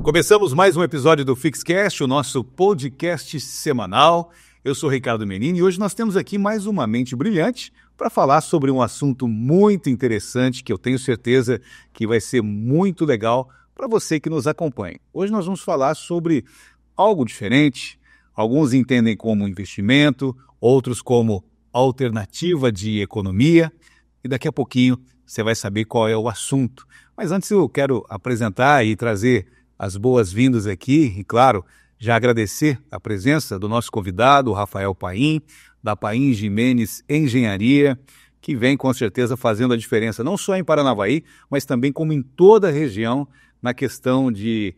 Começamos mais um episódio do Fixcast, o nosso podcast semanal. Eu sou Ricardo Menini e hoje nós temos aqui mais uma mente brilhante para falar sobre um assunto muito interessante que eu tenho certeza que vai ser muito legal para você que nos acompanha. Hoje nós vamos falar sobre algo diferente. Alguns entendem como investimento, outros como alternativa de economia. E daqui a pouquinho você vai saber qual é o assunto. Mas antes eu quero apresentar e trazer as boas-vindas aqui e, claro, já agradecer a presença do nosso convidado, o Rafael Paim, da Paim Gimenez Engenharia, que vem com certeza fazendo a diferença não só em Paranavaí, mas também como em toda a região na questão de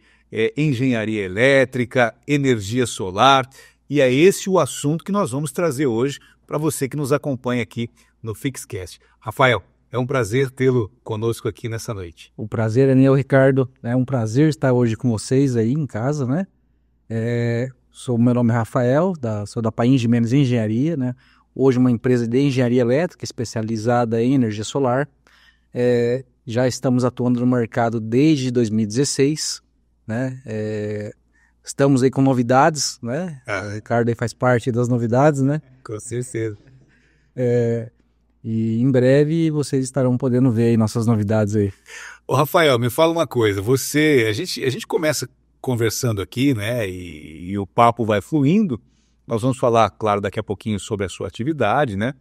engenharia elétrica, energia solar. E é esse o assunto que nós vamos trazer hoje para você que nos acompanha aqui no Fixcast. Rafael, é um prazer tê-lo conosco aqui nessa noite. O prazer é meu, Ricardo. É um prazer estar hoje com vocês aí em casa, né? Meu nome é Rafael, sou da Paim Gimenez Engenharia, né? Hoje uma empresa de engenharia elétrica especializada em energia solar. Já estamos atuando no mercado desde 2016, né? Estamos aí com novidades, né? O Ricardo aí faz parte das novidades, né? Com certeza. E em breve vocês estarão podendo ver aí nossas novidades aí. Ô Rafael, me fala uma coisa, a gente começa conversando aqui, né, e o papo vai fluindo. Nós vamos falar, claro, daqui a pouquinho sobre a sua atividade, né,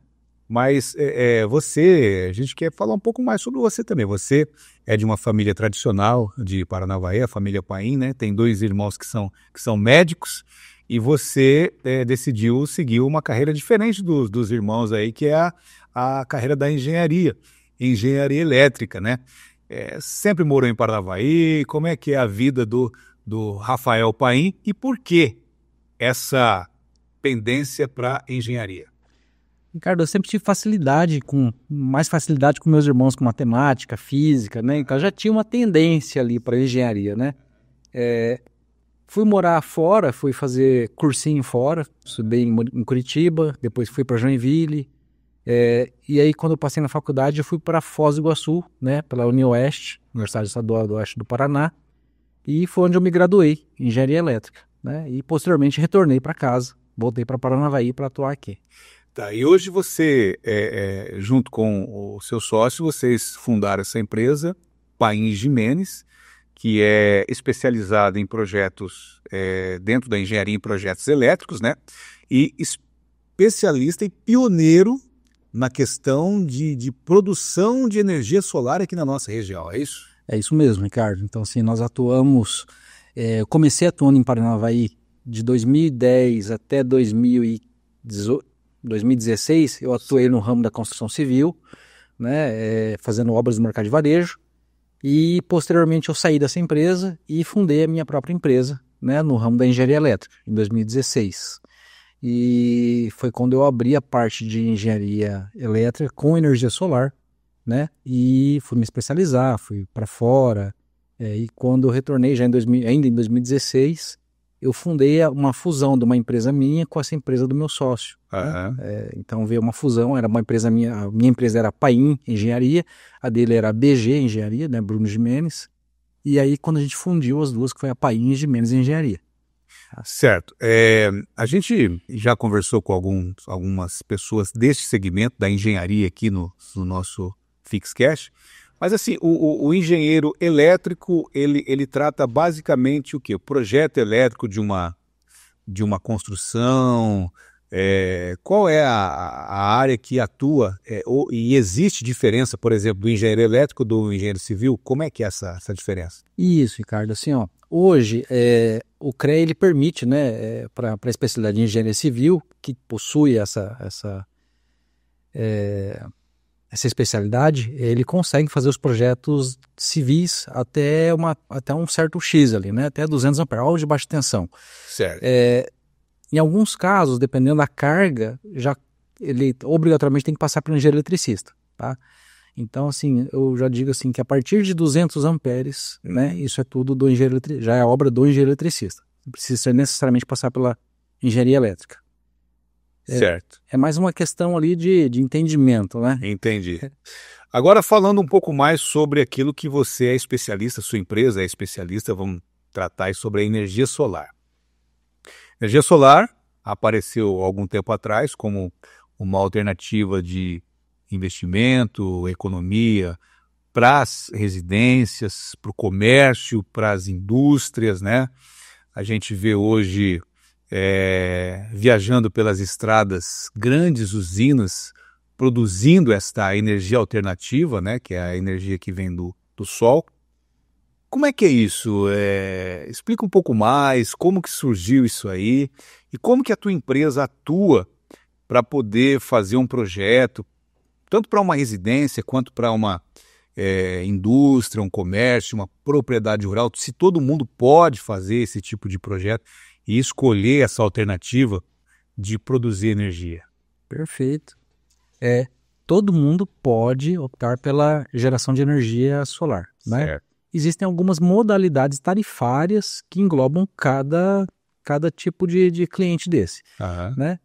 mas a gente quer falar um pouco mais sobre você também. Você é de uma família tradicional de Paranavaí, a família Paim, né, tem 2 irmãos que são médicos, e você decidiu seguir uma carreira diferente dos irmãos aí, que é a carreira da engenharia elétrica, né? Sempre morou em Paranavaí. Como é que é a vida do Rafael Paim e por que essa pendência para engenharia? Ricardo, eu sempre tive mais facilidade com meus irmãos com matemática, física, né? Então eu já tinha uma tendência ali para engenharia, né? Fui morar fora, fui fazer cursinho fora, estudei em Curitiba, depois fui para Joinville. E aí, quando eu passei na faculdade, eu fui para Foz do Iguaçu, né, pela UniOeste, Universidade Estadual do Oeste do Paraná, e foi onde eu me graduei em engenharia elétrica, né, e posteriormente retornei para casa, voltei para Paranavaí para atuar aqui. Tá, e hoje você, junto com o seu sócio, vocês fundaram essa empresa, Paim Gimenez, que é especializada em projetos, dentro da engenharia em projetos elétricos, né, e especialista e pioneiro na questão de produção de energia solar aqui na nossa região, é isso? É isso mesmo, Ricardo. Então, assim, nós atuamos... eu comecei atuando em Paranavaí de 2010 até 2016. Eu atuei no ramo da construção civil, né, fazendo obras no mercado de varejo. E, posteriormente, eu saí dessa empresa e fundei a minha própria empresa, né, no ramo da engenharia elétrica, em 2016. E foi quando eu abri a parte de engenharia elétrica com energia solar, né? E fui me especializar, fui para fora. E quando eu retornei, ainda em 2016, eu fundei uma fusão de uma empresa minha com essa empresa do meu sócio. Uhum. Né? Então veio uma fusão, era uma empresa minha, a minha empresa era Paim Engenharia, a dele era BG Engenharia, né? Bruno Gimenez. E aí quando a gente fundiu as duas, que foi a Paim Gimenez Engenharia. Certo. A gente já conversou com algumas pessoas deste segmento da engenharia aqui no nosso Fixcast, mas assim, o engenheiro elétrico, ele trata basicamente o quê? O projeto elétrico de uma construção. Qual é a área que atua, e existe diferença, por exemplo, do engenheiro elétrico do engenheiro civil? Como é que é essa diferença? Isso, Ricardo, assim, ó, hoje o CREA ele permite, né, para a especialidade de engenharia civil, que possui essa especialidade, ele consegue fazer os projetos civis até um certo X ali, né, até 200 amperes, algo de baixa tensão. Certo. Em alguns casos, dependendo da carga, ele obrigatoriamente tem que passar para o engenheiro eletricista, tá? Então, assim, eu já digo assim que a partir de 200 amperes, né, isso é tudo já é obra do engenheiro eletricista. Não precisa necessariamente passar pela engenharia elétrica. Certo. É mais uma questão ali de entendimento, né? Entendi. Agora, falando um pouco mais sobre aquilo que você é especialista, sua empresa é especialista, vamos tratar aí sobre a energia solar. Energia solar apareceu algum tempo atrás como uma alternativa de investimento, economia, para as residências, para o comércio, para as indústrias, né? A gente vê hoje, viajando pelas estradas, grandes usinas produzindo esta energia alternativa, né? Que é a energia que vem do sol. Como é que é isso? Explica um pouco mais, como que surgiu isso aí e como que a tua empresa atua para poder fazer um projeto, tanto para uma residência quanto para uma indústria, um comércio, uma propriedade rural, se todo mundo pode fazer esse tipo de projeto e escolher essa alternativa de produzir energia. Perfeito. Todo mundo pode optar pela geração de energia solar, né? Certo. Existem algumas modalidades tarifárias que englobam cada tipo de cliente desse, né?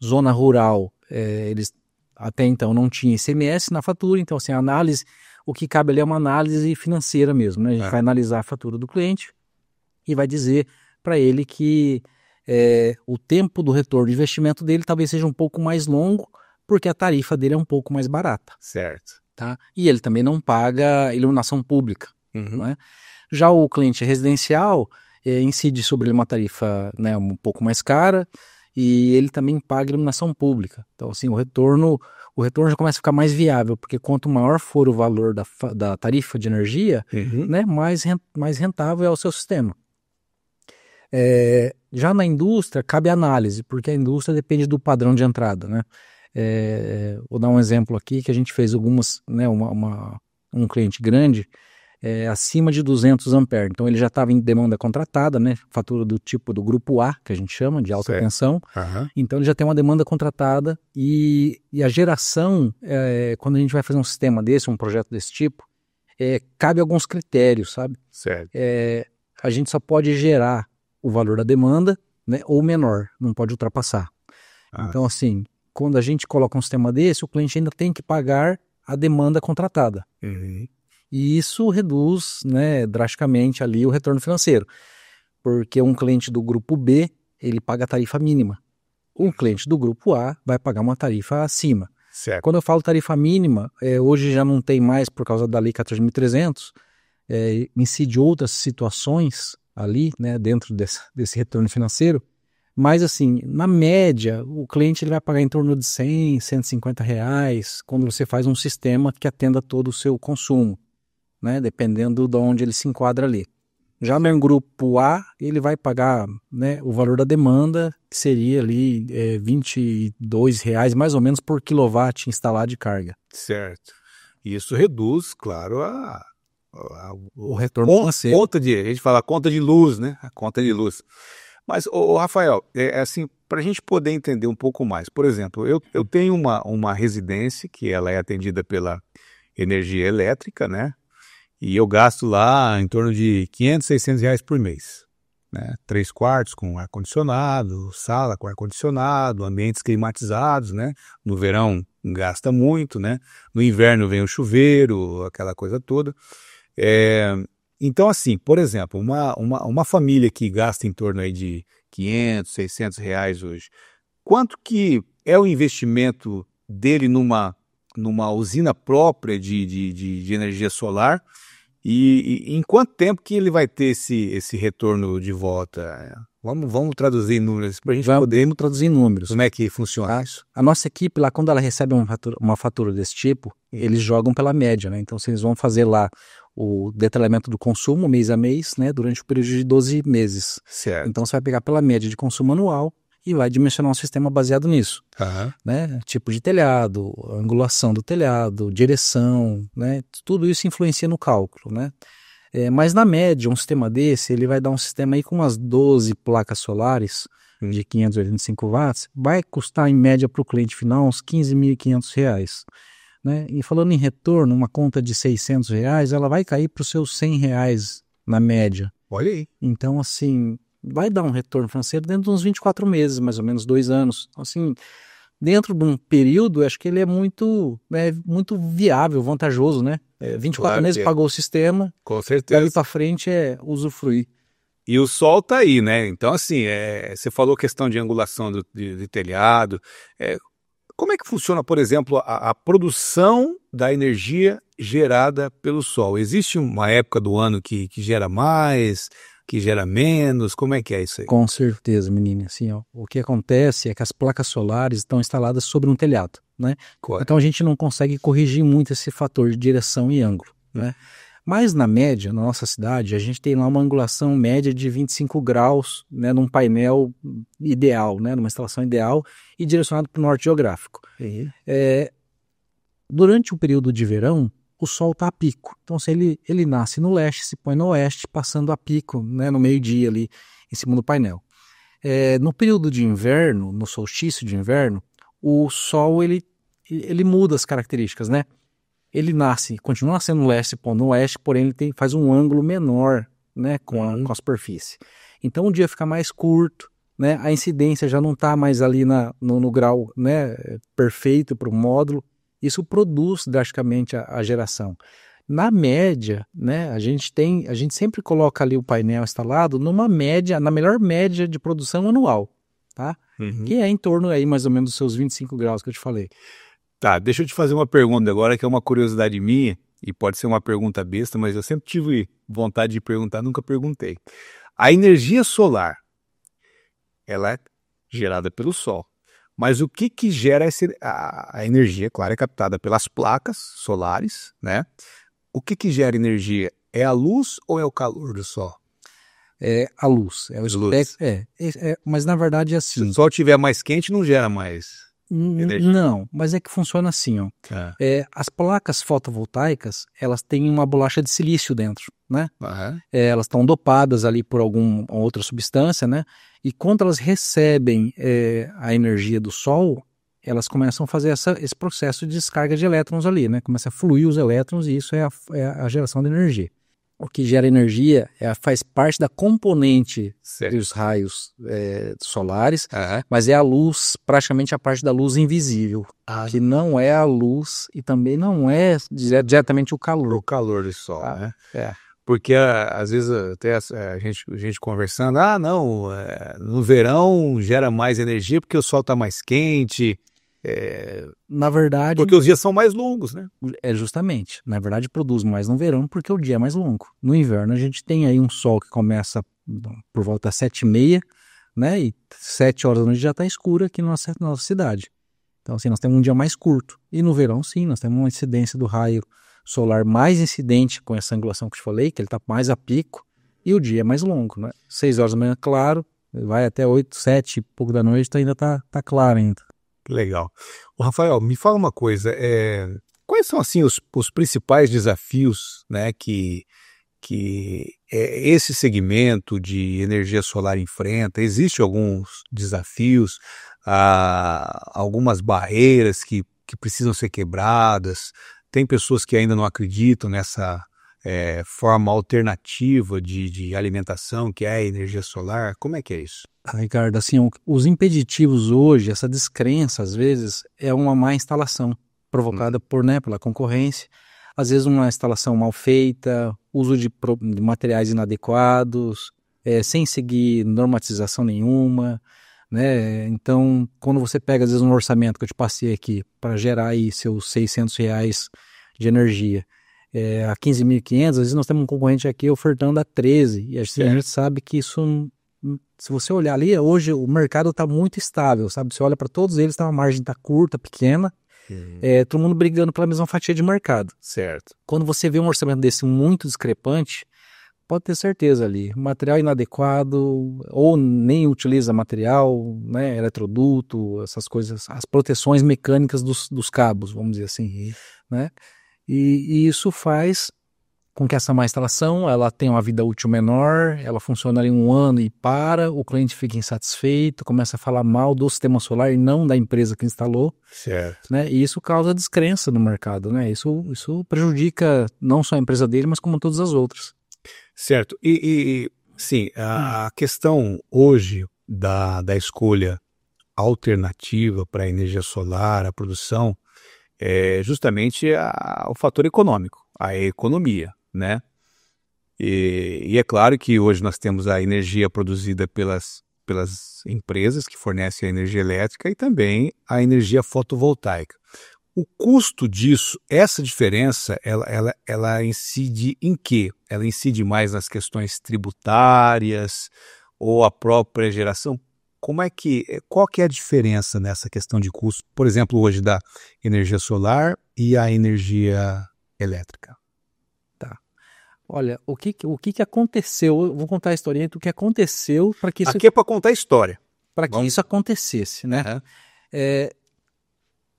Zona rural, eles até então não tinha ICMS na fatura, então assim, a análise, o que cabe ali é uma análise financeira mesmo, né? A gente vai analisar a fatura do cliente e vai dizer para ele que o tempo do retorno de investimento dele talvez seja um pouco mais longo, porque a tarifa dele é um pouco mais barata. Certo. Tá? E ele também não paga iluminação pública. Né? Já o cliente residencial incide sobre ele uma tarifa, né, um pouco mais cara, e ele também paga iluminação pública. Então, assim, o retorno já começa a ficar mais viável, porque quanto maior for o valor da tarifa de energia, né, mais rentável é o seu sistema. Já na indústria, cabe análise, porque a indústria depende do padrão de entrada, né? Vou dar um exemplo aqui, que a gente fez algumas, né, um cliente grande, acima de 200 amperes, então ele já estava em demanda contratada, né, fatura do tipo do grupo A, que a gente chama de alta tensão, então ele já tem uma demanda contratada e a geração, quando a gente vai fazer um sistema desse, um projeto desse tipo, cabe alguns critérios, sabe? Certo. A gente só pode gerar o valor da demanda, né, ou menor, não pode ultrapassar. Então, assim, quando a gente coloca um sistema desse, o cliente ainda tem que pagar a demanda contratada. E isso reduz, né, drasticamente ali o retorno financeiro. Porque um cliente do grupo B, ele paga a tarifa mínima. O cliente do grupo A vai pagar uma tarifa acima. Certo. Quando eu falo tarifa mínima, hoje já não tem mais por causa da Lei 14.300, incide outras situações ali, né, dentro desse retorno financeiro. Mas assim, na média, o cliente ele vai pagar em torno de 100, 150 reais quando você faz um sistema que atenda todo o seu consumo, né? Dependendo de onde ele se enquadra ali. Já no grupo A, ele vai pagar, né, o valor da demanda, que seria ali R$22 mais ou menos por quilowatt instalado de carga. Certo. Isso reduz, claro, o retorno financeiro. A gente fala conta de luz, né? A conta de luz. Mas, Rafael, assim, para a gente poder entender um pouco mais, por exemplo, eu tenho uma residência que ela é atendida pela energia elétrica, né? E eu gasto lá em torno de R$500, R$600 por mês, né? 3 quartos com ar-condicionado, sala com ar-condicionado, ambientes climatizados, né? No verão gasta muito, né? No inverno vem o chuveiro, aquela coisa toda. Então, assim, por exemplo, uma família que gasta em torno aí de R$500, R$600 hoje, quanto que é o investimento dele numa usina própria de energia solar e em quanto tempo que ele vai ter esse retorno de volta? Vamos traduzir em números para a gente poder... Vamos traduzir em números. Como é que funciona isso? A nossa equipe lá, quando ela recebe uma fatura desse tipo, eles jogam pela média, né? Então, eles vão fazer lá o detalhamento do consumo mês a mês, né, durante o período de 12 meses. Certo. Então você vai pegar pela média de consumo anual e vai dimensionar um sistema baseado nisso. Né? Tipo de telhado, angulação do telhado, direção, né? Tudo isso influencia no cálculo, né? Mas na média, um sistema desse, ele vai dar um sistema aí com umas 12 placas solares de 585 watts, vai custar em média para o cliente final uns R$15.500. Né? E falando em retorno, uma conta de R$600, ela vai cair para os seus R$100 na média. Olha aí. Então, assim, vai dar um retorno financeiro dentro de uns 24 meses, mais ou menos 2 anos. Assim, dentro de um período, acho que ele é muito viável, vantajoso, né? 24 Claro meses que é. pagou o sistema, Com dali certeza. para frente é usufruir. E o sol tá aí, né? Então, assim, você falou questão de angulação de telhado. Como é que funciona, por exemplo, a produção da energia gerada pelo sol? Existe uma época do ano que gera mais, que gera menos? Como é que é isso aí? Com certeza, menina. Assim, ó, o que acontece é que as placas solares estão instaladas sobre um telhado, né? Correto. Então a gente não consegue corrigir muito esse fator de direção e ângulo, né? Mas na média, na nossa cidade, a gente tem lá uma angulação média de 25 graus, né, num painel ideal, né, numa instalação ideal e direcionado para o norte geográfico. Durante o período de verão, o sol está a pico. Então, se ele nasce no leste, se põe no oeste, passando a pico, né, no meio-dia ali, em cima do painel. No período de inverno, no solstício de inverno, o sol ele muda as características, né? Ele continua nascendo no leste, se põe no oeste, porém ele faz um ângulo menor, né, com a superfície. Então o dia fica mais curto, né? A incidência já não está mais ali no grau, né, perfeito para o módulo. Isso produz drasticamente a geração. Na média, né, a gente sempre coloca ali o painel instalado na melhor média de produção anual, tá? Que é em torno aí mais ou menos dos seus 25 graus que eu te falei. Tá, deixa eu te fazer uma pergunta agora, que é uma curiosidade minha, e pode ser uma pergunta besta, mas eu sempre tive vontade de perguntar, nunca perguntei. A energia solar, ela é gerada pelo sol. Mas o que gera a energia? Claro, é captada pelas placas solares, né? O que gera energia? É a luz ou é o calor do sol? É a luz. É o espectro. Mas na verdade é assim. Se o sol estiver mais quente, não gera mais energia. Não, mas é que funciona assim, ó. As placas fotovoltaicas, elas têm uma bolacha de silício dentro, né? Elas estão dopadas ali por alguma outra substância, né? E quando elas recebem a energia do sol, elas começam a fazer esse processo de descarga de elétrons ali, né? Começa a fluir os elétrons e isso é a geração de energia. O que gera energia faz parte da componente dos raios solares, mas é a luz, praticamente a parte da luz invisível, que não é a luz e também não é diretamente o calor. O calor do sol, né? Porque às vezes até a gente conversando, no verão gera mais energia porque o sol está mais quente. Na verdade... Porque os dias são mais longos, né? Justamente. Na verdade, produz mais no verão porque o dia é mais longo. No inverno, a gente tem aí um sol que começa por volta das 7h30, né? E 7 horas da noite já está escuro aqui na nossa cidade. Então, assim, nós temos um dia mais curto. E no verão, sim, nós temos uma incidência do raio solar mais incidente com essa angulação que eu te falei, que ele está mais a pico, e o dia é mais longo, né? 6 horas da manhã, claro, vai até 8, 7 e pouco da noite, ainda tá claro ainda. Legal. Ô, Rafael, me fala uma coisa, quais são assim os principais desafios, né, que esse segmento de energia solar enfrenta? Existem alguns desafios, algumas barreiras que precisam ser quebradas? Tem pessoas que ainda não acreditam nessa forma alternativa de alimentação, que é a energia solar? Como é que é isso? Ricardo, assim, os impeditivos hoje, essa descrença, às vezes, é uma má instalação provocada pela concorrência. Às vezes uma instalação mal feita, uso de materiais inadequados, sem seguir normatização nenhuma, né? Então, quando você pega, às vezes, um orçamento que eu te passei aqui para gerar aí seus R$600 de energia, a 15.500, às vezes nós temos um concorrente aqui ofertando a 13, e a gente sabe que isso... Se você olhar ali, hoje o mercado está muito estável, sabe? Você olha para todos eles, a margem está curta, pequena, todo mundo brigando pela mesma fatia de mercado. Certo. Quando você vê um orçamento desse muito discrepante, pode ter certeza ali, material inadequado, ou nem utiliza material, né, eletroduto, essas coisas, as proteções mecânicas dos cabos, vamos dizer assim, né? E isso faz com que essa má instalação ela tenha uma vida útil menor, ela funciona ali 1 ano e o cliente fica insatisfeito, começa a falar mal do sistema solar e não da empresa que instalou. Certo. Né? E isso causa descrença no mercado, né? Isso prejudica não só a empresa dele, mas como todas as outras. Certo. Sim, a questão hoje da escolha alternativa para a energia solar, a produção, é justamente o fator econômico, a economia, né? E é claro que hoje nós temos a energia produzida pelas empresas que fornecem a energia elétrica e também a energia fotovoltaica. O custo disso, essa diferença, ela incide em quê? Ela incide mais nas questões tributárias ou a própria geração? Qual que é a diferença nessa questão de custo, por exemplo, hoje da energia solar e a energia elétrica? Olha, o que aconteceu? Eu vou contar a historinha do que aconteceu para que isso... Aqui é para contar a história. Para que isso acontecesse, né?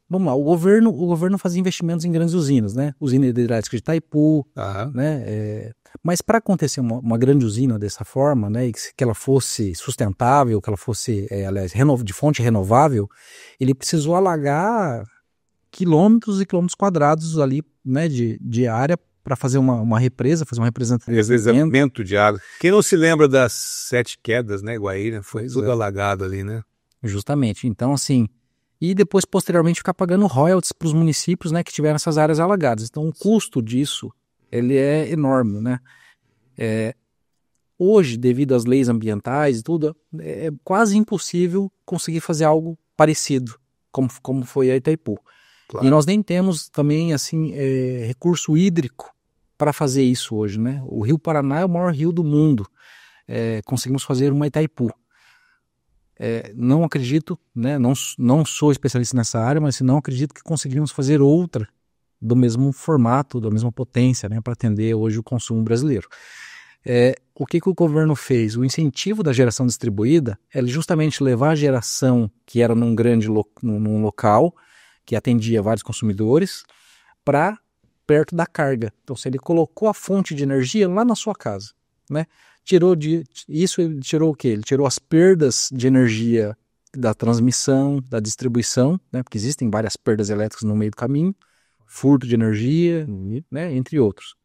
Vamos lá, o governo fazia investimentos em grandes usinas, né? Usina hidrelétrica de Itaipu, né? Mas para acontecer uma grande usina dessa forma, né? E que ela fosse sustentável, que ela fosse, aliás, de fonte renovável, ele precisou alagar quilômetros e quilômetros quadrados ali, né? De área para fazer uma represa, fazer um represamento de água. Quem não se lembra das 7 quedas, né, Guaíra? Foi tudo alagado ali, né? Justamente. Então, assim, e depois, posteriormente, ficar pagando royalties para os municípios, né, que tiveram essas áreas alagadas. Então, o custo disso, ele é enorme, né? Hoje, devido às leis ambientais e tudo, é quase impossível conseguir fazer algo parecido, como foi a Itaipu. Claro. E nós nem temos também, assim, recurso hídrico para fazer isso hoje, né? O Rio Paraná é o maior rio do mundo. Conseguimos fazer uma Itaipu. Não acredito, né? Não sou especialista nessa área, mas não acredito que conseguiríamos fazer outra do mesmo formato, da mesma potência, né? Para atender hoje o consumo brasileiro. O que o governo fez? O incentivo da geração distribuída é justamente levar a geração que era num local que atendia vários consumidores, para perto da carga. Então, se ele colocou a fonte de energia lá na sua casa, né? Ele tirou o quê? Ele tirou as perdas de energia da transmissão, da distribuição, né? Porque existem várias perdas elétricas no meio do caminho, furto de energia, né? Entre outros.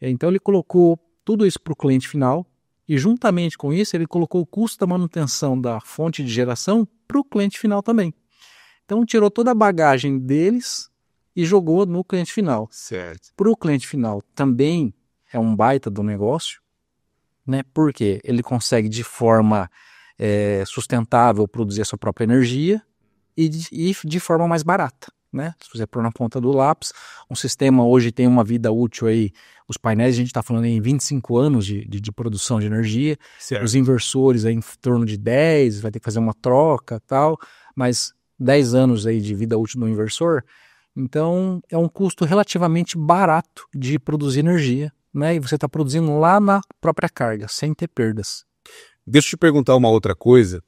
Então, ele colocou tudo isso para o cliente final e, juntamente com isso, ele colocou o custo da manutenção da fonte de geração para o cliente final também. Então, tirou toda a bagagem deles e jogou no cliente final. Certo. Para o cliente final também é um baita do negócio, né? Porque ele consegue de forma sustentável produzir a sua própria energia e de forma mais barata, né? Se você pôr na ponta do lápis, um sistema hoje tem uma vida útil aí, os painéis a gente está falando em 25 anos de produção de energia, certo. Os inversores aí em torno de 10, vai ter que fazer uma troca e tal, mas 10 anos aí de vida útil do inversor, então é um custo relativamente barato de produzir energia, né? E você está produzindo lá na própria carga, sem ter perdas. Deixa eu te perguntar uma outra coisa,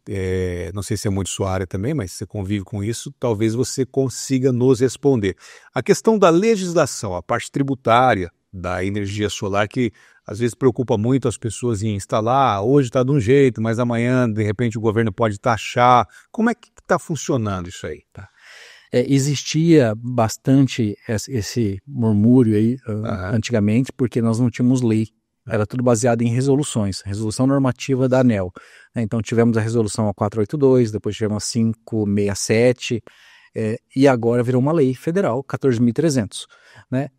não sei se é muito sua área também, mas você convive com isso, talvez você consiga nos responder. A questão da legislação, a parte tributária da energia solar, que às vezes preocupa muito as pessoas em instalar, hoje está de um jeito, mas amanhã, de repente, o governo pode taxar. Como é que está funcionando isso aí? Tá. Existia bastante esse murmúrio aí antigamente, porque nós não tínhamos lei. Era tudo baseado em resoluções, resolução normativa da ANEEL. Então tivemos a resolução 482, depois tivemos a 567, e agora virou uma lei federal, 14.300. Né?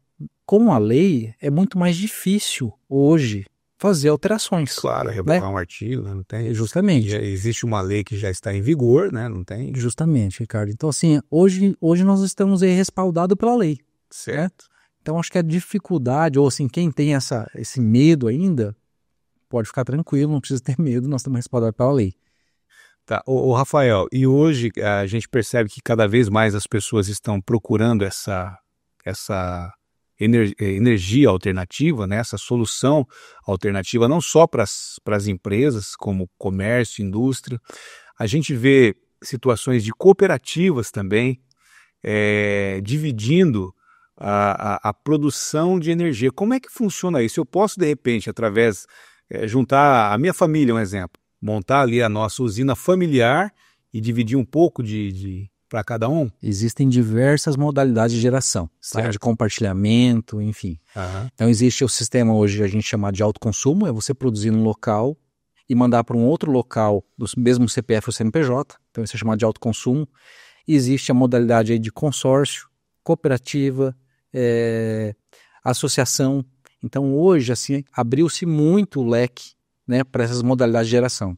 Com a lei é muito mais difícil hoje fazer alterações. Claro, revocar um artigo, né? Não tem. Justamente. Já existe uma lei que já está em vigor, né? Não tem. Justamente, Ricardo. Então, assim, hoje nós estamos aí respaldados pela lei. Certo? Então, acho que a dificuldade, ou assim, quem tem esse medo ainda, pode ficar tranquilo, não precisa ter medo, nós estamos respaldados pela lei. Tá. Ô Rafael, e hoje a gente percebe que cada vez mais as pessoas estão procurando essa energia alternativa, né? Essa solução alternativa, não só para as empresas, como comércio, indústria. A gente vê situações de cooperativas também, dividindo a produção de energia. Como é que funciona isso? Eu posso, de repente, através, juntar a minha família, um exemplo, montar ali a nossa usina familiar e dividir um pouco para cada um? Existem diversas modalidades de geração, tá? De compartilhamento, enfim. Então existe o sistema hoje, a gente chama de autoconsumo, é você produzir num local e mandar para um outro local do mesmo CPF ou CNPJ, então isso é chamado de autoconsumo. E existe a modalidade aí de consórcio, cooperativa, associação. Então hoje assim abriu-se muito o leque, né, para essas modalidades de geração.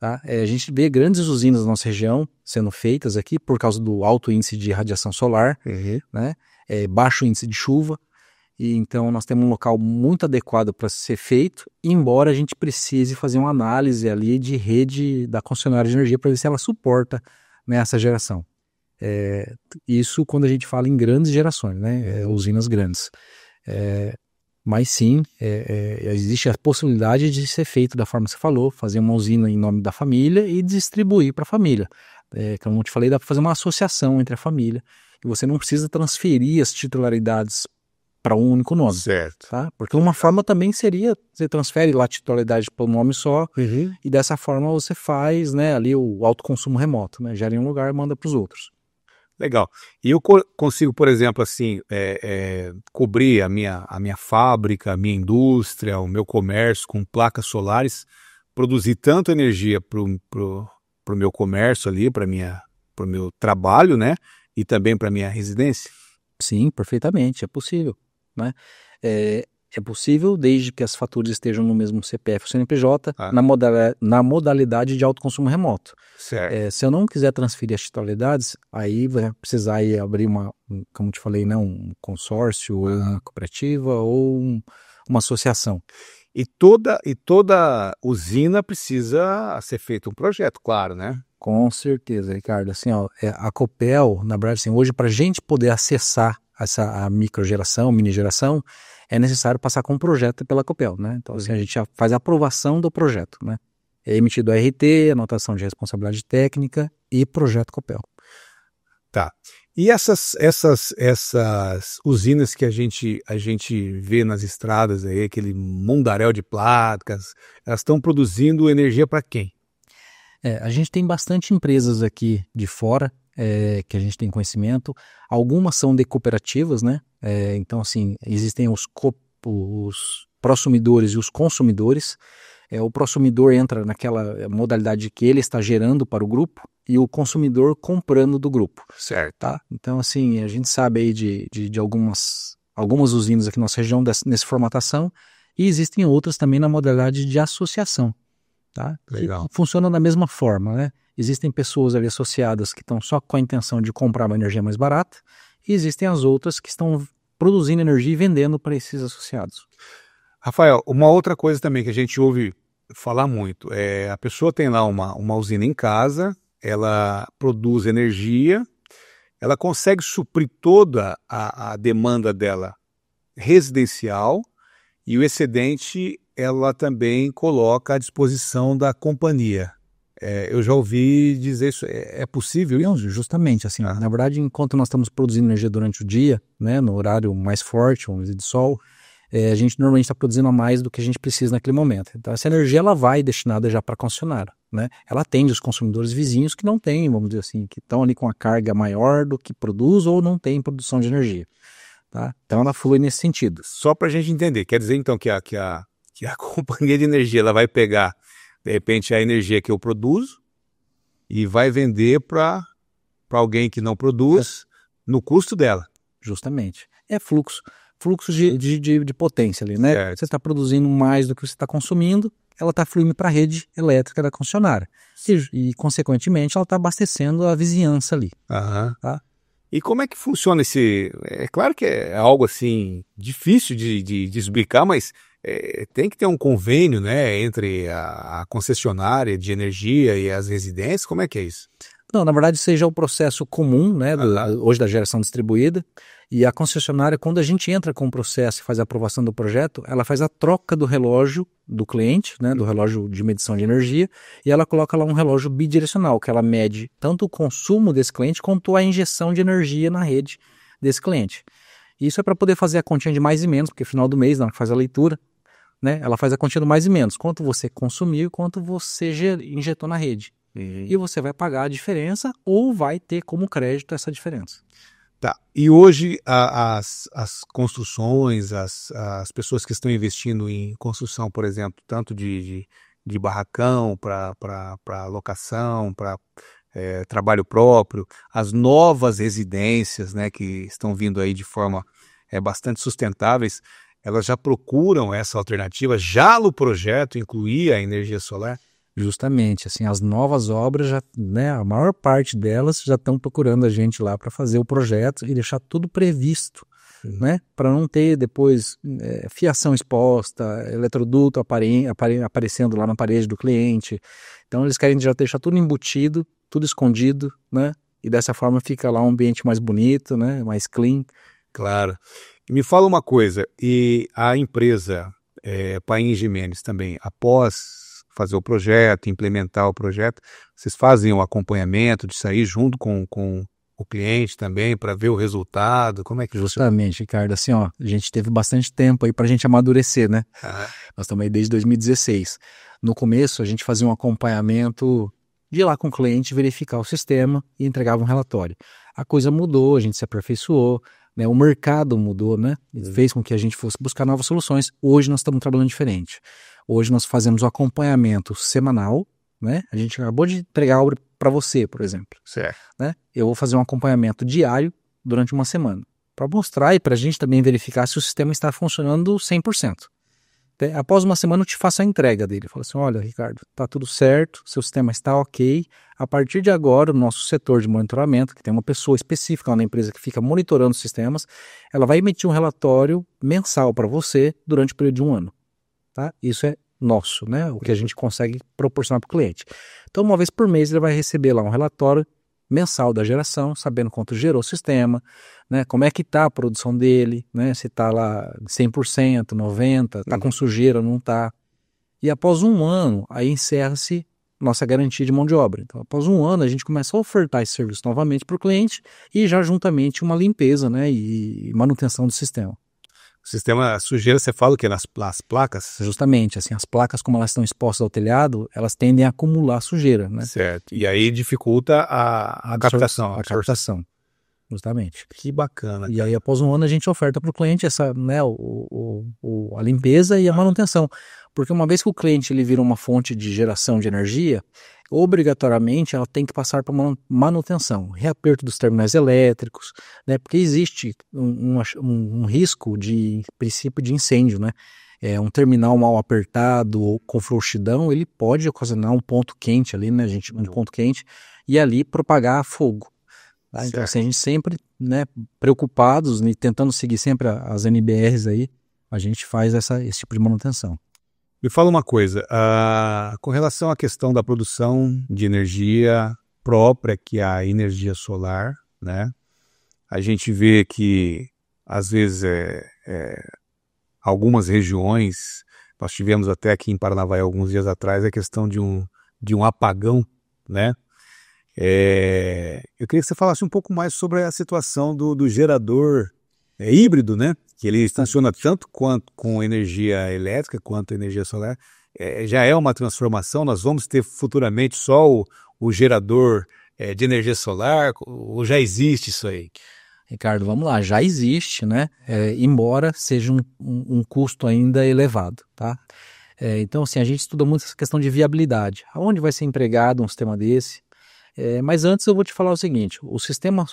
Tá? A gente vê grandes usinas na nossa região sendo feitas aqui por causa do alto índice de radiação solar, né, baixo índice de chuva, e então nós temos um local muito adequado para ser feito, embora a gente precise fazer uma análise ali de rede da concessionária de energia para ver se ela suporta, né, essa geração. Isso quando a gente fala em grandes gerações, né, usinas grandes. Mas sim, existe a possibilidade de ser feito da forma que você falou, fazer uma usina em nome da família e distribuir para a família. Como eu te falei, dá para fazer uma associação entre a família, e você não precisa transferir as titularidades para um único nome. Certo. Tá? Porque uma forma também seria, você transfere lá a titularidade para um nome só, e dessa forma você faz, né, ali o autoconsumo remoto, né? Gera em um lugar e manda para os outros. Legal. E eu consigo, por exemplo, assim, cobrir a minha fábrica, a minha indústria, o meu comércio com placas solares, produzir tanto energia para o meu comércio ali, para o meu trabalho, né? E também para a minha residência? Sim, perfeitamente, é possível, né? É possível desde que as faturas estejam no mesmo CPF ou CNPJ, na modalidade de autoconsumo remoto. Certo. Se eu não quiser transferir as titularidades, aí vai precisar ir abrir como te falei, né, um consórcio, ou uma cooperativa, ou uma associação. E toda usina precisa ser feito um projeto, claro, né? Com certeza, Ricardo. Assim, ó, a Copel, na verdade, assim, hoje, para a gente poder acessar a microgeração, mini geração, é necessário passar com um projeto pela Copel, né? Então, assim, a gente já faz a aprovação do projeto, né? É emitido a RT, anotação de responsabilidade técnica e projeto Copel. Tá. E essas usinas que a gente vê nas estradas aí, aquele mundaréu de placas, elas estão produzindo energia para quem? A gente tem bastante empresas aqui de fora, que a gente tem conhecimento. Algumas são de cooperativas, né? Então, assim, existem os prosumidores e os consumidores. O prosumidor entra naquela modalidade que ele está gerando para o grupo e o consumidor comprando do grupo. Certo. Tá? Então, assim, a gente sabe aí de algumas usinas aqui na nossa região nessa formatação, e existem outras também na modalidade de associação. Tá? Legal. Que funciona da mesma forma, né? Existem pessoas ali associadas que estão só com a intenção de comprar uma energia mais barata, e existem as outras que estão produzindo energia e vendendo para esses associados. Rafael, uma outra coisa também que a gente ouve falar muito a pessoa tem lá uma usina em casa, ela produz energia, ela consegue suprir toda a demanda dela residencial, e o excedente ela também coloca à disposição da companhia. Eu já ouvi dizer isso, é possível isso? Não, justamente, assim, na verdade, enquanto nós estamos produzindo energia durante o dia, né, no horário mais forte, vamos dizer, de sol, a gente normalmente está produzindo a mais do que a gente precisa naquele momento. Então, essa energia ela vai destinada já para a concessionária, né? Ela atende os consumidores vizinhos que não têm, vamos dizer assim, que estão ali com a carga maior do que produz ou não tem produção de energia. Tá? Então, ela flui nesse sentido. Só para a gente entender, quer dizer então que a companhia de energia ela vai pegar, de repente, a energia que eu produzo e vai vender para alguém que não produz no custo dela. Justamente. É fluxo de potência ali, né? Certo. Você está produzindo mais do que você está consumindo, ela está fluindo para a rede elétrica da concessionária. E, consequentemente, ela está abastecendo a vizinhança ali. Tá? E como é que funciona esse... É claro que é algo assim difícil de explicar, mas tem que ter um convênio, né, entre a concessionária de energia e as residências. Como é que é isso? Não, na verdade, seja o processo comum, né, hoje da geração distribuída, e a concessionária, quando a gente entra com o processo e faz a aprovação do projeto, ela faz a troca do relógio do cliente, né, do relógio de medição de energia, e ela coloca lá um relógio bidirecional, que ela mede tanto o consumo desse cliente quanto a injeção de energia na rede desse cliente. Isso é para poder fazer a continha de mais e menos, porque no final do mês, na hora que faz a leitura, né, ela faz a continha do mais e menos, quanto você consumiu e quanto você injetou na rede. E você vai pagar a diferença ou vai ter como crédito essa diferença. Tá. E hoje as construções, as pessoas que estão investindo em construção, por exemplo, tanto de de barracão para locação, para trabalho próprio, as novas residências, né, que estão vindo aí de forma bastante sustentáveis, elas já procuram essa alternativa, já no projeto incluir a energia solar? Justamente, assim, as novas obras, já, né, a maior parte delas já estão procurando a gente lá para fazer o projeto e deixar tudo previsto, né, para não ter depois fiação exposta, eletroduto aparecendo lá na parede do cliente. Então eles querem já deixar tudo embutido, tudo escondido, né, e dessa forma fica lá um ambiente mais bonito, né, mais clean. Claro. Me fala uma coisa, e a empresa Paim Jimenez também, após fazer o projeto, implementar o projeto, vocês fazem o acompanhamento de sair junto com o cliente também para ver o resultado? Como é que Justamente, Ricardo, assim, ó, a gente teve bastante tempo aí para a gente amadurecer, né? Nós estamos aí desde 2016. No começo, a gente fazia um acompanhamento de ir lá com o cliente, verificar o sistema e entregava um relatório. A coisa mudou, a gente se aperfeiçoou, né? O mercado mudou, né? Fez com que a gente fosse buscar novas soluções. Hoje nós estamos trabalhando diferente. Hoje nós fazemos o acompanhamento semanal, né? A gente acabou de entregar a obra para você, por exemplo. Certo. Né? Eu vou fazer um acompanhamento diário durante uma semana, para mostrar e para a gente também verificar se o sistema está funcionando 100%. Após uma semana eu te faço a entrega dele. Eu falo assim, olha, Ricardo, está tudo certo, seu sistema está ok. A partir de agora, o nosso setor de monitoramento, que tem uma pessoa específica lá na empresa que fica monitorando os sistemas, ela vai emitir um relatório mensal para você durante o período de um ano. Tá? Isso é nosso, né? O que a gente consegue proporcionar para o cliente. Então, uma vez por mês, ele vai receber lá um relatório mensal da geração, sabendo quanto gerou o sistema, né? Como é que está a produção dele, né? Se está lá 100%, 90%, está com sujeira ou não está. E após um ano, aí encerra-se nossa garantia de mão de obra. Então, após um ano, a gente começa a ofertar esse serviço novamente para o cliente e já juntamente uma limpeza, né? E manutenção do sistema. O sistema sujeira, você fala o quê? Nas placas? Justamente, assim, as placas, como elas estão expostas ao telhado, elas tendem a acumular sujeira, né? Certo. E aí dificulta a captação. A captação, justamente. Que bacana. E aí, após um ano, a gente oferta para o cliente essa, né, a limpeza e a manutenção. Porque uma vez que o cliente ele vira uma fonte de geração de energia, obrigatoriamente ela tem que passar para manutenção, reaperto dos terminais elétricos, né? Porque existe um risco de princípio de incêndio, né? Um terminal mal apertado ou com frouxidão, ele pode ocasionar um ponto quente ali, né, gente? Um ponto quente e ali propagar fogo. Tá? Então, assim, a gente sempre, né, preocupados e tentando seguir sempre as NBRs aí, a gente faz esse tipo de manutenção. Me fala uma coisa, com relação à questão da produção de energia própria, que é a energia solar, né? A gente vê que, às vezes, algumas regiões, nós tivemos até aqui em Paranavaí alguns dias atrás, a questão de um apagão, né? Eu queria que você falasse um pouco mais sobre a situação do gerador híbrido, né? Que ele funciona tanto quanto com energia elétrica quanto energia solar. Já é uma transformação, nós vamos ter futuramente só o gerador de energia solar, ou já existe isso aí? Ricardo, vamos lá, já existe, né? Embora seja um custo ainda elevado, tá? Então, assim, a gente estuda muito essa questão de viabilidade. Aonde vai ser empregado um sistema desse? Mas antes eu vou te falar o seguinte, o sistema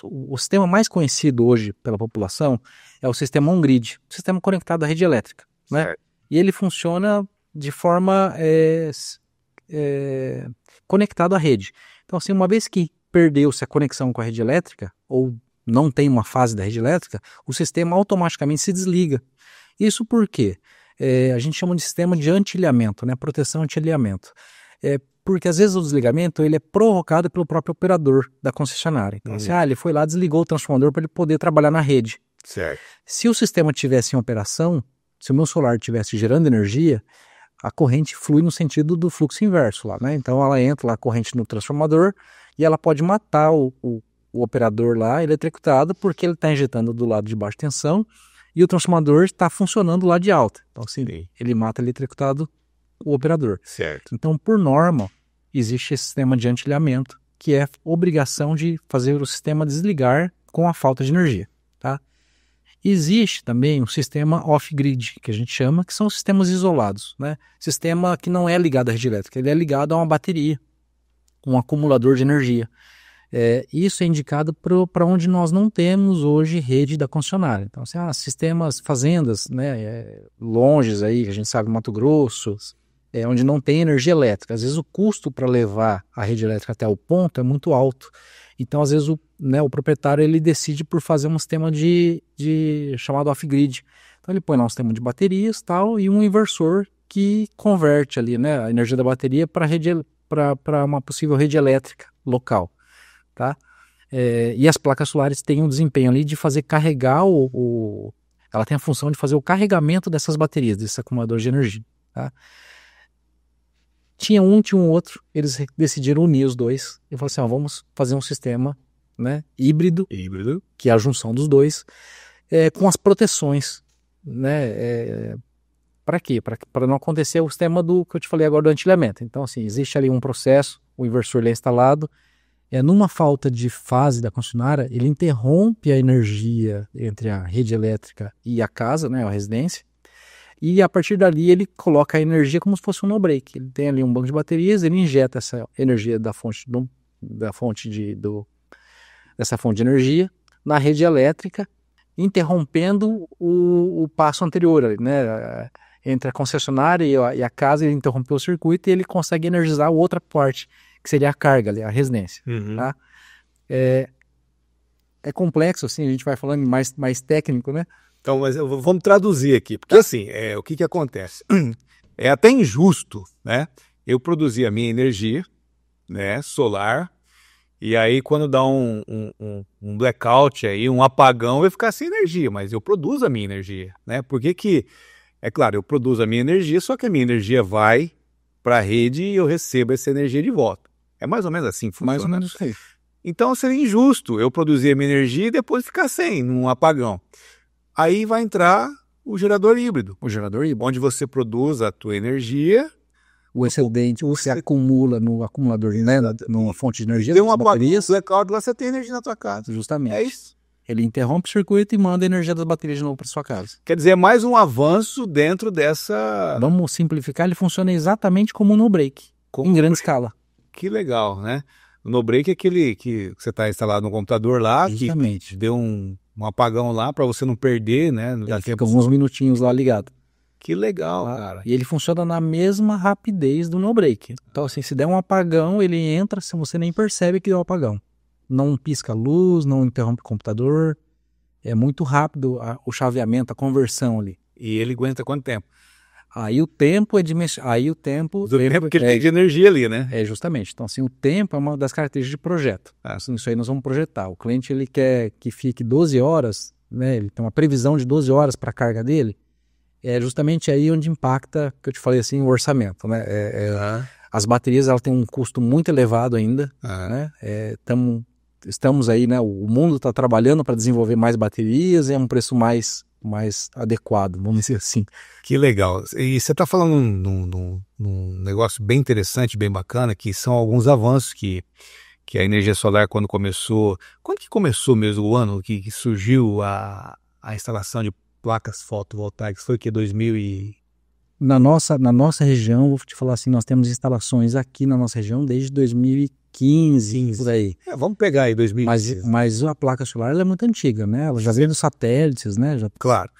mais conhecido hoje pela população é o sistema on-grid, sistema conectado à rede elétrica, né? E ele funciona de forma conectado à rede. Então, assim, uma vez que perdeu-se a conexão com a rede elétrica, ou não tem uma fase da rede elétrica, o sistema automaticamente se desliga. Isso por quê? A gente chama de sistema de anti-ilhamento, né? Proteção anti-ilhamento. Porque às vezes o desligamento ele é provocado pelo próprio operador da concessionária. Então, assim, ele foi lá, desligou o transformador para ele poder trabalhar na rede. Certo. Se o sistema tivesse em operação, se o meu solar estivesse gerando energia, a corrente flui no sentido do fluxo inverso lá, né? Então ela entra lá, a corrente no transformador, e ela pode matar o operador lá, eletrocutado, porque ele está injetando do lado de baixa tensão e o transformador está funcionando do lado de alta. Então, assim, ele mata eletrocutado o operador. Certo. Então, por norma, existe esse sistema de anti-ilhamento, que é obrigação de fazer o sistema desligar com a falta de energia, tá? Existe também um sistema off-grid, que a gente chama, que são sistemas isolados, né? Sistema que não é ligado à rede elétrica, ele é ligado a uma bateria, um acumulador de energia. Isso é indicado para onde nós não temos hoje rede da concessionária. Então, assim, sistemas, fazendas, né, longes aí, que a gente sabe, Mato Grosso, onde não tem energia elétrica. Às vezes o custo para levar a rede elétrica até o ponto é muito alto. Então, às vezes, o proprietário ele decide por fazer um sistema chamado off-grid. Então, ele põe lá um sistema de baterias tal, e um inversor que converte ali, né, a energia da bateria para uma possível rede elétrica local. Tá? E as placas solares têm um desempenho ali de fazer carregar ela tem a função de fazer o carregamento dessas baterias, desses acumuladores de energia. Tá? Tinha um outro, eles decidiram unir os dois e falaram assim, vamos fazer um sistema, né, híbrido, que é a junção dos dois, com as proteções, né, para quê? Para não acontecer o sistema que eu te falei agora do antilhamento. Então, assim, existe ali um processo, o inversor ele é instalado, numa falta de fase da concessionária, ele interrompe a energia entre a rede elétrica e a casa, né, a residência, e a partir dali ele coloca a energia como se fosse um no-break. Ele tem ali um banco de baterias, ele injeta essa energia dessa fonte de energia na rede elétrica, interrompendo o passo anterior, né, entre a concessionária e a casa. Ele interrompeu o circuito e ele consegue energizar a outra parte, que seria a carga, a residência. Uhum. Tá? É complexo, assim, a gente vai falando mais técnico, né? Então, mas vamos traduzir aqui, porque assim, o que acontece? É até injusto, né? Eu produzir a minha energia, né, solar, e aí quando dá um blackout aí, um apagão, eu vou ficar sem energia, mas eu produzo a minha energia, né? É claro, eu produzo a minha energia, só que a minha energia vai para a rede e eu recebo essa energia de volta. É mais ou menos assim que funciona. Mais ou menos isso aí. Então seria injusto eu produzir a minha energia e depois ficar sem, num apagão. Aí vai entrar o gerador híbrido. Onde você produz a tua energia. O excedente você acumula no acumulador, né, numa fonte de energia. Tem uma blackout, lá você tem energia na tua casa. Justamente. É isso. Ele interrompe o circuito e manda a energia das baterias de novo para sua casa. Quer dizer, é mais um avanço dentro dessa... Vamos simplificar, ele funciona exatamente como um no-break, em grande escala. Que legal, né? O no-break é aquele que você está instalado no computador lá, justamente, que deu um apagão lá para você não perder, né? Fica uns minutinhos lá ligado. Que legal, cara. E ele funciona na mesma rapidez do no-break. Então, assim, se der um apagão, ele entra, se você nem percebe que deu um apagão. Não pisca a luz, não interrompe o computador. É muito rápido o chaveamento, a conversão ali. E ele aguenta quanto tempo? Aí o tempo é de do tempo que ele tem de energia ali, né? Justamente. Então, assim, o tempo é uma das características de projeto. Assim, isso aí nós vamos projetar. O cliente, ele quer que fique 12 horas, né? Ele tem uma previsão de 12 horas para a carga dele. É justamente aí onde impacta, que eu te falei assim, o orçamento, né? As baterias, elas têm um custo muito elevado ainda, né? Estamos aí, né? O mundo está trabalhando para desenvolver mais baterias e é um preço mais adequado, vamos dizer assim. Que legal. E você está falando num negócio bem interessante, bem bacana, que são alguns avanços que a energia solar, quando que começou mesmo o ano que surgiu a instalação de placas fotovoltaicas? Foi que 2000 e... Na nossa região, vou te falar assim, nós temos instalações aqui na nossa região desde 2015, por aí. Vamos pegar aí 2015. Mas a placa solar ela é muito antiga, né? Ela já veio dos satélites, né? Claro.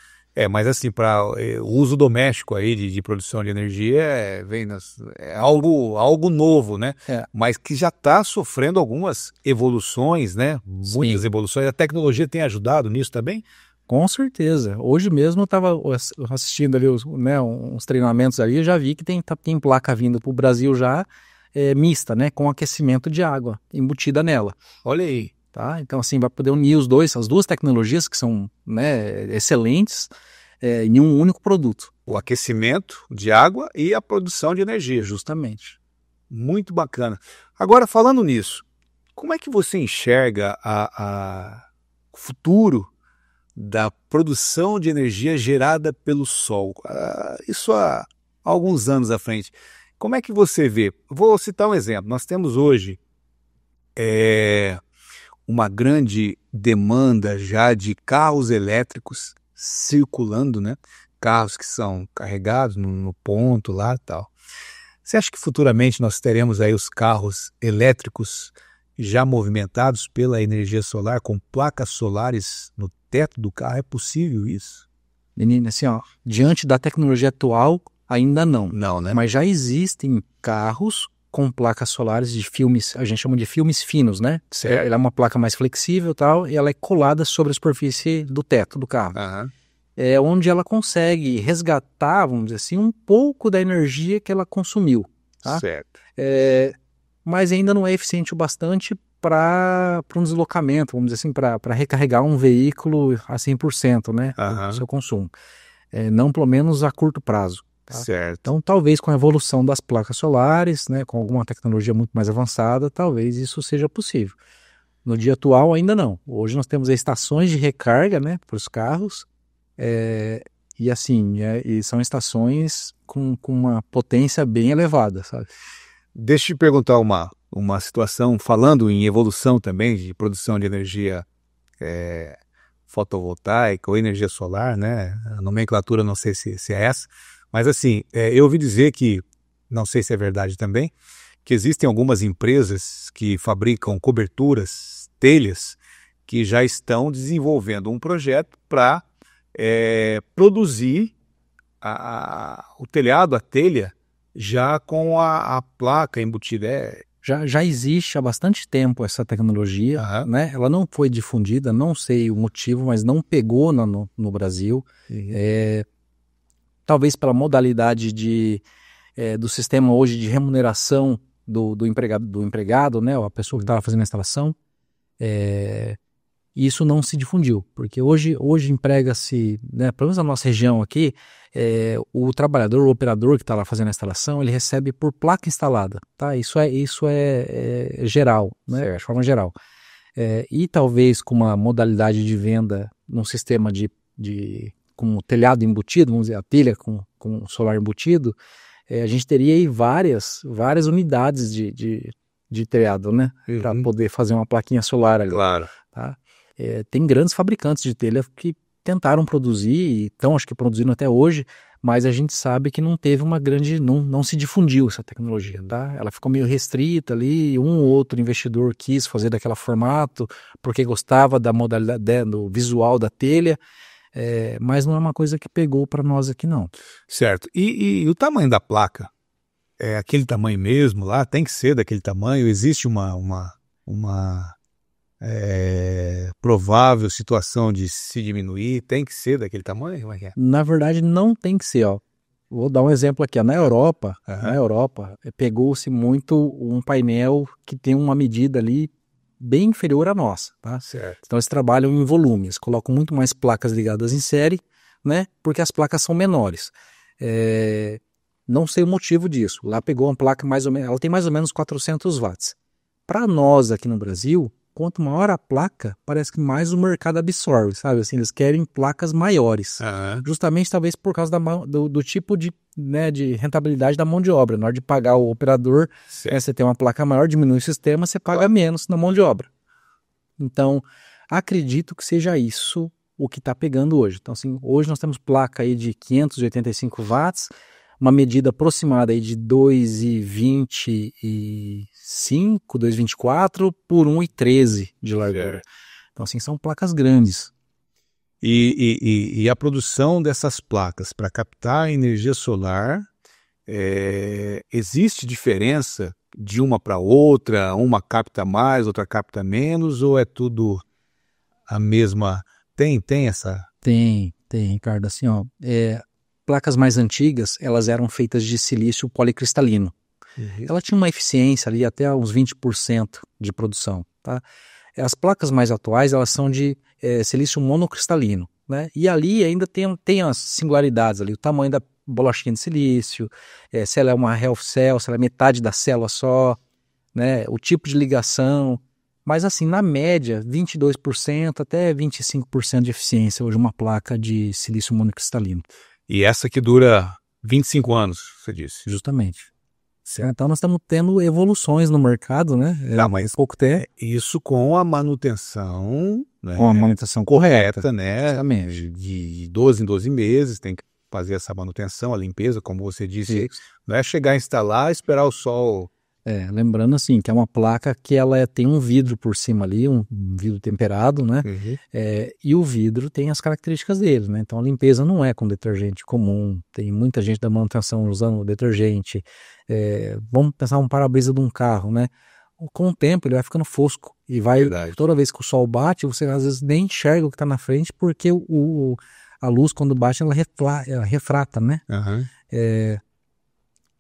Mas assim, para o uso doméstico aí de produção de energia, é algo novo, né? Mas que já está sofrendo algumas evoluções, né? Muitas evoluções. A tecnologia tem ajudado nisso também? Com certeza. Hoje mesmo eu estava assistindo ali uns treinamentos ali, eu já vi que tem placa vindo para o Brasil já mista, né? Com aquecimento de água embutida nela. Olha aí. Tá? Então, assim, vai poder unir as duas tecnologias que são, né, excelentes em um único produto. O aquecimento de água e a produção de energia. Justamente. Muito bacana. Agora, falando nisso, como é que você enxerga o futuro da produção de energia gerada pelo sol? Isso há alguns anos à frente. Como é que você vê? Vou citar um exemplo. Nós temos hoje uma grande demanda já de carros elétricos circulando, né? Carros que são carregados no ponto lá e tal. Você acha que futuramente nós teremos aí os carros elétricos já movimentados pela energia solar, com placas solares no teto do carro? É possível isso? Menina, assim, ó, diante da tecnologia atual, ainda não. Não, né? Mas já existem carros com placas solares de filmes, a gente chama de filmes finos, né? Ela é uma placa mais flexível e tal, e ela é colada sobre a superfície do teto do carro. Aham. É onde ela consegue resgatar, vamos dizer assim, um pouco da energia que ela consumiu. Tá? Certo. Mas ainda não é eficiente o bastante para um deslocamento, vamos dizer assim, para recarregar um veículo a 100%, né? Do seu consumo. Não pelo menos a curto prazo. Tá? Certo. Então, talvez com a evolução das placas solares, né, com alguma tecnologia muito mais avançada, talvez isso seja possível. No dia atual, ainda não. Hoje nós temos estações de recarga, né, para os carros, e assim, e são estações com uma potência bem elevada, sabe? Deixa eu te perguntar uma situação, falando em evolução também de produção de energia fotovoltaica ou energia solar, né? A nomenclatura não sei se é essa, mas assim, eu ouvi dizer que, não sei se é verdade também, que existem algumas empresas que fabricam coberturas, telhas, que já estão desenvolvendo um projeto para produzir o telhado, a telha, já com a placa embutida. Já existe há bastante tempo essa tecnologia, né? Ela não foi difundida, não sei o motivo, mas não pegou no Brasil. Talvez pela modalidade do sistema hoje de remuneração do empregado, né? Ou a pessoa que estava fazendo a instalação. Isso não se difundiu, porque hoje emprega-se, né, pelo menos na nossa região aqui, o trabalhador, o operador que está lá fazendo a instalação, ele recebe por placa instalada, tá? Isso é geral, né, de forma geral. E talvez com uma modalidade de venda num sistema com o telhado embutido, vamos dizer, a telha com solar embutido, a gente teria aí várias unidades de telhado, né, para poder fazer uma plaquinha solar ali. Claro. Tá? Tem grandes fabricantes de telha que tentaram produzir e estão, acho que, produzindo até hoje, mas a gente sabe que não teve uma grande, não se difundiu essa tecnologia, tá? Ela ficou meio restrita ali, um ou outro investidor quis fazer daquele formato porque gostava da modalidade, do visual da telha, mas não é uma coisa que pegou para nós aqui não. Certo. E o tamanho da placa? É aquele tamanho mesmo lá? Tem que ser daquele tamanho? Existe uma provável situação de se diminuir? Tem que ser daquele tamanho? Como é que é? Na verdade, não tem que ser, ó. Vou dar um exemplo aqui, ó. Na Europa, pegou-se muito um painel que tem uma medida ali bem inferior à nossa, tá? Certo. Então eles trabalham em volume, eles colocam muito mais placas ligadas em série, né? Porque as placas são menores. Não sei o motivo disso. Lá pegou uma placa ela tem mais ou menos 400 watts. Para nós aqui no Brasil, quanto maior a placa, parece que mais o mercado absorve, sabe? Assim, eles querem placas maiores. Justamente, talvez, por causa do tipo de rentabilidade da mão de obra. Na hora de pagar o operador, você tem uma placa maior, diminui o sistema, você paga menos na mão de obra. Então, acredito que seja isso o que está pegando hoje. Então, assim, hoje nós temos placa aí de 585 watts, uma medida aproximada aí de 2,25, 2,24 por 1,13 de largura. Então, assim, são placas grandes. E a produção dessas placas para captar energia solar, existe diferença de uma para outra? Uma capta mais, outra capta menos, ou é tudo a mesma? Tem essa? Tem, Ricardo. Assim, ó, placas mais antigas, elas eram feitas de silício policristalino. Ela tinha uma eficiência ali até uns 20% de produção, tá? As placas mais atuais, elas são de silício monocristalino, né? E ali ainda tem as singularidades ali, o tamanho da bolachinha de silício, se ela é uma half cell, se ela é metade da célula só, né? O tipo de ligação, mas assim, na média, 22% até 25% de eficiência hoje uma placa de silício monocristalino. E essa que dura 25 anos, você disse? Justamente. Então nós estamos tendo evoluções no mercado, né? Mas pouco tempo. Isso com a manutenção, né, Com a manutenção correta, né? Exatamente. De 12 em 12 meses, tem que fazer essa manutenção, a limpeza, como você disse. Isso. Não é chegar a instalar, esperar o sol. Lembrando assim, que é uma placa que ela tem um vidro por cima ali, um vidro temperado, né? Uhum. E o vidro tem as características dele, né? Então a limpeza não é com detergente comum, tem muita gente da manutenção usando detergente. Vamos pensar um para-brisa de um carro, né? Com o tempo ele vai ficando fosco e Verdade. toda vez que o sol bate, você às vezes nem enxerga o que está na frente, porque a luz quando bate ela refrata, né? Uhum.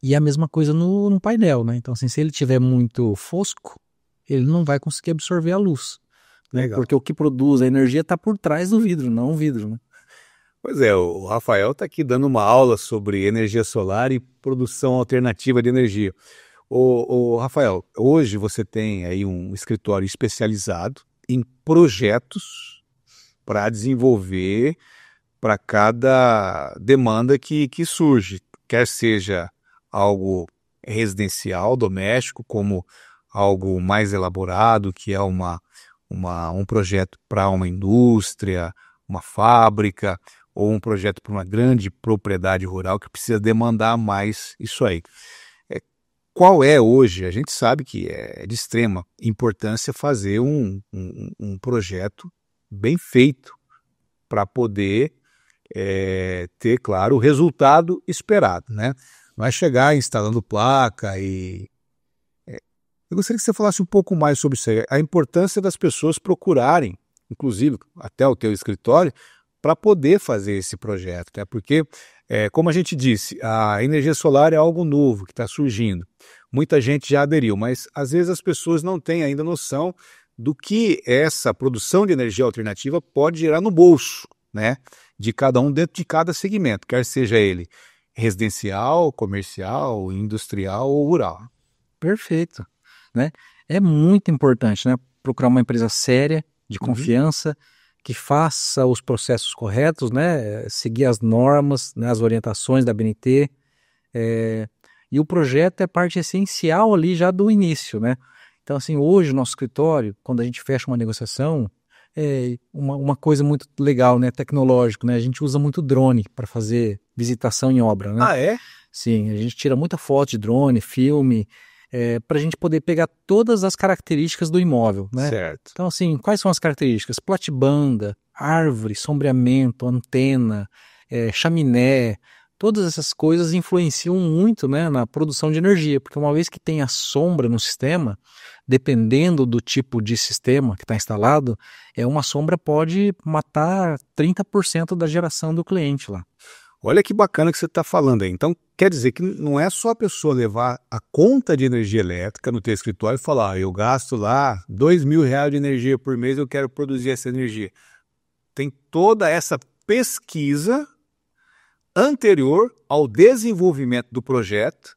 E a mesma coisa no painel, né? Então, assim, se ele tiver muito fosco, ele não vai conseguir absorver a luz. Né? Porque o que produz a energia está por trás do vidro, não o vidro, né? Pois é, o Rafael está aqui dando uma aula sobre energia solar e produção alternativa de energia. Ô, Rafael, hoje você tem aí um escritório especializado em projetos para desenvolver para cada demanda que surge, quer seja algo residencial, doméstico, como algo mais elaborado, que é um projeto para uma indústria, uma fábrica, ou um projeto para uma grande propriedade rural que precisa demandar mais isso aí. Qual é hoje? A gente sabe que é de extrema importância fazer um projeto bem feito para poder ter, claro, o resultado esperado, né? Vai chegar instalando placa e... Eu gostaria que você falasse um pouco mais sobre isso aí, a importância das pessoas procurarem, inclusive até o teu escritório, para poder fazer esse projeto, né? Porque, como a gente disse, a energia solar é algo novo que está surgindo. Muita gente já aderiu, mas às vezes as pessoas não têm ainda noção do que essa produção de energia alternativa pode gerar no bolso, né? De cada um dentro de cada segmento, quer seja ele residencial, comercial, industrial ou rural. Perfeito, né? É muito importante, né? Procurar uma empresa séria, de confiança, que faça os processos corretos, né? Seguir as normas, né? As orientações da ABNT. E o projeto é parte essencial ali já do início, né? Então, assim, hoje o nosso escritório, quando a gente fecha uma negociação, é uma coisa muito legal, né? Tecnológico, né? A gente usa muito drone para fazer visitação em obra, né? Ah, é? Sim, a gente tira muita foto de drone, filme, para a gente poder pegar todas as características do imóvel, né? Certo. Então, assim, quais são as características? Platibanda, árvore, sombreamento, antena, chaminé, todas essas coisas influenciam muito, né, na produção de energia, porque uma vez que tem a sombra no sistema, dependendo do tipo de sistema que está instalado, uma sombra pode matar 30% da geração do cliente lá. Olha que bacana que você está falando aí. Então, quer dizer que não é só a pessoa levar a conta de energia elétrica no teu escritório e falar, eu gasto lá R$2.000 de energia por mês, eu quero produzir essa energia. Tem toda essa pesquisa anterior ao desenvolvimento do projeto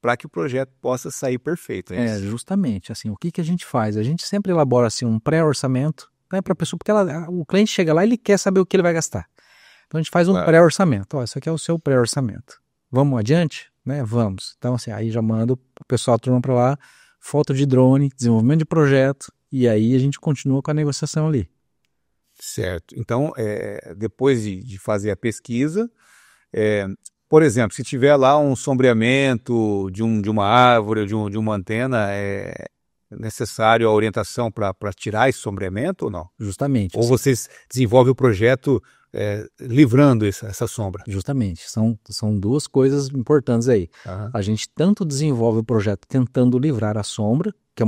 para que o projeto possa sair perfeito. Justamente. Assim, o que a gente faz? A gente sempre elabora assim, um pré-orçamento, né, para a pessoa, porque o cliente chega lá e ele quer saber o que ele vai gastar. Então a gente faz um pré-orçamento. Isso aqui é o seu pré-orçamento. Vamos adiante? Né? Vamos. Então assim, aí já manda o pessoal, a turma para lá, foto de drone, desenvolvimento de projeto, e aí a gente continua com a negociação ali. Certo. Então, depois de fazer a pesquisa, por exemplo, se tiver lá um sombreamento de uma árvore, de uma antena, é necessário a orientação para tirar esse sombreamento ou não? Justamente. Ou vocês desenvolvem o projeto livrando essa sombra? Justamente. São duas coisas importantes aí. Uhum. A gente tanto desenvolve o projeto tentando livrar a sombra, que é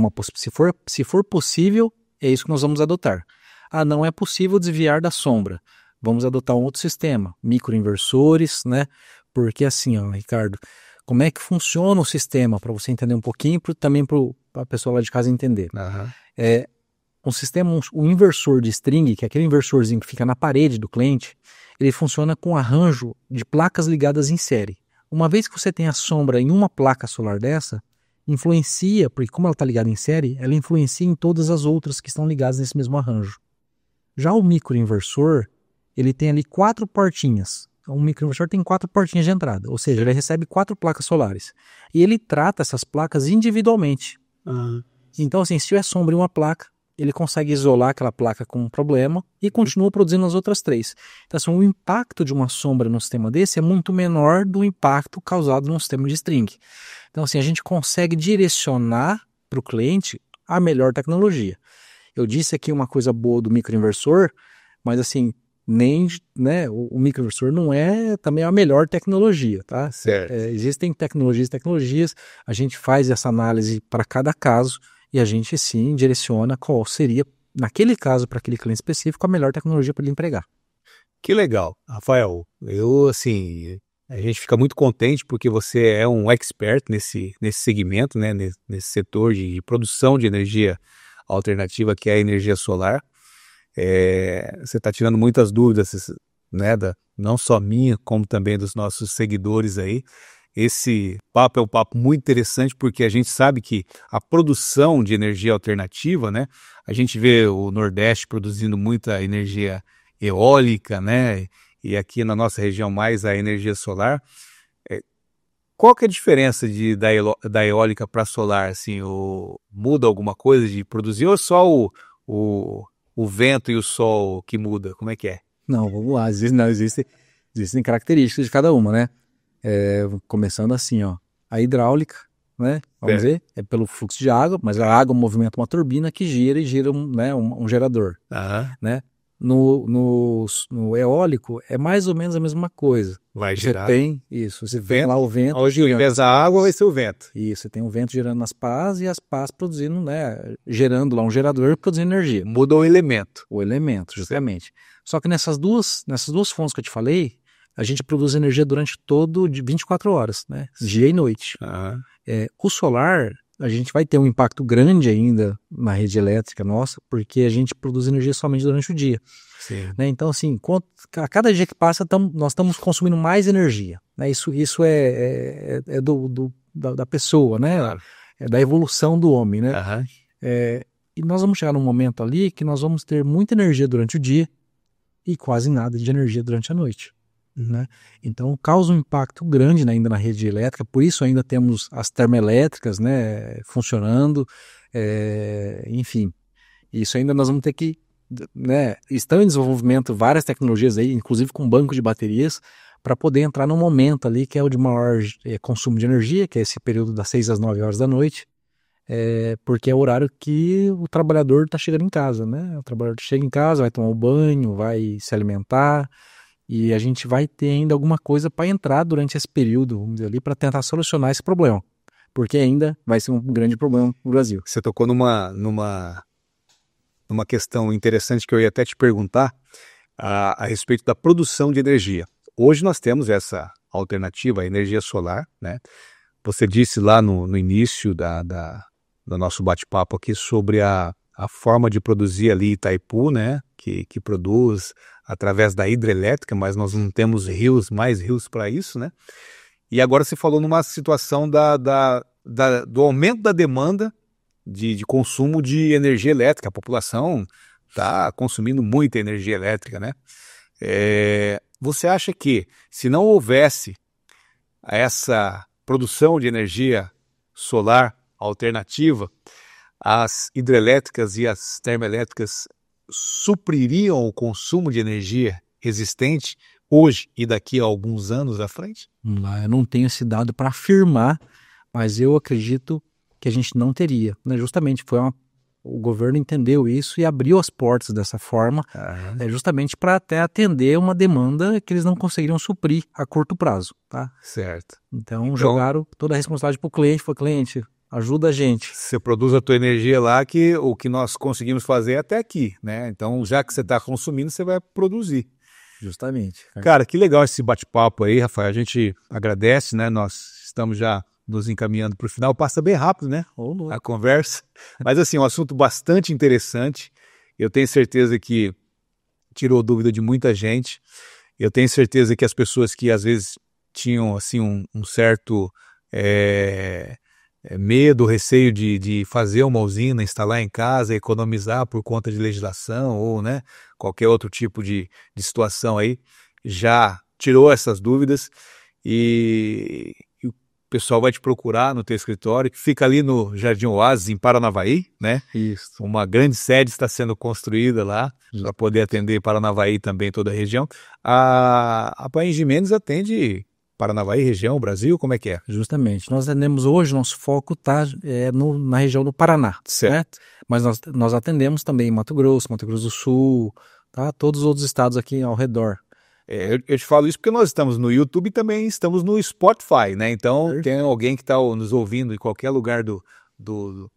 se for possível, é isso que nós vamos adotar. Não é possível desviar da sombra. Vamos adotar um outro sistema, microinversores, né? Porque assim, Ricardo, como é que funciona o sistema, para você entender um pouquinho, também para a pessoa lá de casa entender. Uhum. Um sistema, um inversor de string, que é aquele inversorzinho que fica na parede do cliente, ele funciona com arranjo de placas ligadas em série. Uma vez que você tem a sombra em uma placa solar dessa, influencia, porque como ela está ligada em série, ela influencia em todas as outras que estão ligadas nesse mesmo arranjo. Já o microinversor, ele tem ali 4 portinhas. um microinversor tem 4 portinhas de entrada, ou seja, ele recebe 4 placas solares. E ele trata essas placas individualmente. Então, assim, se tiver sombra em uma placa, ele consegue isolar aquela placa com um problema e continua produzindo as outras 3. Então, assim, o impacto de uma sombra no sistema desse é muito menor do impacto causado num sistema de string. Então, assim, a gente consegue direcionar para o cliente a melhor tecnologia. Eu disse aqui uma coisa boa do microinversor, mas assim, nem, né, o microinversor não é também a melhor tecnologia, tá? Certo. Existem tecnologias, a gente faz essa análise para cada caso e a gente sim direciona qual seria, naquele caso, para aquele cliente específico, a melhor tecnologia para ele empregar. Que legal, Rafael. A gente fica muito contente porque você é um expert nesse segmento, né, nesse setor de produção de energia alternativa, que é a energia solar. Você está tirando muitas dúvidas, né, não só minha, como também dos nossos seguidores aí. Esse papo é um papo muito interessante porque a gente sabe que a produção de energia alternativa, né, a gente vê o Nordeste produzindo muita energia eólica, né, e aqui na nossa região mais a energia solar. Qual que é a diferença da eólica para solar? Assim, muda alguma coisa de produzir ou só o vento e o sol que muda? Como é que é? Não, vamos lá, existem características de cada uma, né? Começando assim, ó, a hidráulica, né? Vamos ver, é pelo fluxo de água, mas a água movimenta uma turbina que gira um gerador, né? No eólico é mais ou menos a mesma coisa. Vai girar. Você tem lá o vento. Hoje, ao invés da água, vai ser o vento. Isso, você tem o vento girando nas pás e as pás produzindo, né? Gerando lá um gerador produzindo energia. Muda o elemento. O elemento, justamente. Só que nessas duas fontes que eu te falei, a gente produz energia durante de 24 horas, né? Dia e noite. O solar, a gente vai ter um impacto grande ainda na rede elétrica nossa, porque a gente produz energia somente durante o dia. Sim. Né? Então, assim, a cada dia que passa, nós estamos consumindo mais energia. Né? Isso é da pessoa, né? Claro. É da evolução do homem, né? E nós vamos chegar num momento ali que nós vamos ter muita energia durante o dia e quase nada de energia durante a noite. Né? Então causa um impacto grande, né, ainda na rede elétrica, por isso ainda temos as termoelétricas, né, funcionando, enfim, isso ainda nós vamos ter que, né, estão em desenvolvimento várias tecnologias aí, inclusive com banco de baterias, para poder entrar num momento ali que é o de maior consumo de energia, que é esse período das 6 às 9 horas da noite, porque é o horário que o trabalhador está chegando em casa, né? O trabalhador chega em casa, vai tomar um banho, vai se alimentar, e a gente vai ter ainda alguma coisa para entrar durante esse período, vamos dizer ali, para tentar solucionar esse problema. Porque ainda vai ser um grande problema no Brasil. Você tocou numa questão interessante que eu ia até te perguntar a respeito da produção de energia. Hoje nós temos essa alternativa, a energia solar, né? Você disse lá no início do nosso bate-papo aqui sobre a forma de produzir ali Itaipu, né? Que produz através da hidrelétrica, mas nós não temos mais rios para isso, né? E agora você falou numa situação do aumento da demanda de consumo de energia elétrica. A população está consumindo muita energia elétrica, né? Você acha que se não houvesse essa produção de energia solar alternativa, as hidrelétricas e as termoelétricas supririam o consumo de energia existente hoje e daqui a alguns anos à frente? Eu não tenho esse dado para afirmar, mas eu acredito que a gente não teria. Né? Justamente o governo entendeu isso e abriu as portas dessa forma, justamente para até atender uma demanda que eles não conseguiriam suprir a curto prazo. Tá? Certo. Então jogaram toda a responsabilidade para o cliente, cliente, ajuda a gente. Você produz a tua energia lá, que o que nós conseguimos fazer é até aqui, né? Então, já que você está consumindo, você vai produzir. Justamente. Cara, que legal esse bate-papo aí, Rafael. A gente agradece, né? Nós estamos já nos encaminhando para o final. Passa bem rápido, né? A conversa. Mas, assim, um assunto bastante interessante. Eu tenho certeza que tirou dúvida de muita gente. Eu tenho certeza que as pessoas que, às vezes, tinham, assim, um certo... medo, receio de fazer uma usina, instalar em casa, economizar por conta de legislação ou, né, qualquer outro tipo de situação aí, já tirou essas dúvidas e o pessoal vai te procurar no teu escritório, que fica ali no Jardim Oásis, em Paranavaí, né? Isso. Uma grande sede está sendo construída lá para poder atender Paranavaí também, toda a região. A Paim Jimenez atende Paranavaí, região, Brasil, como é que é? Justamente. Nós atendemos hoje, nosso foco está na região do Paraná, certo? Mas nós atendemos também Mato Grosso do Sul, tá? Todos os outros estados aqui ao redor. Eu te falo isso porque nós estamos no YouTube e também estamos no Spotify, né? Então tem alguém que está nos ouvindo em qualquer lugar do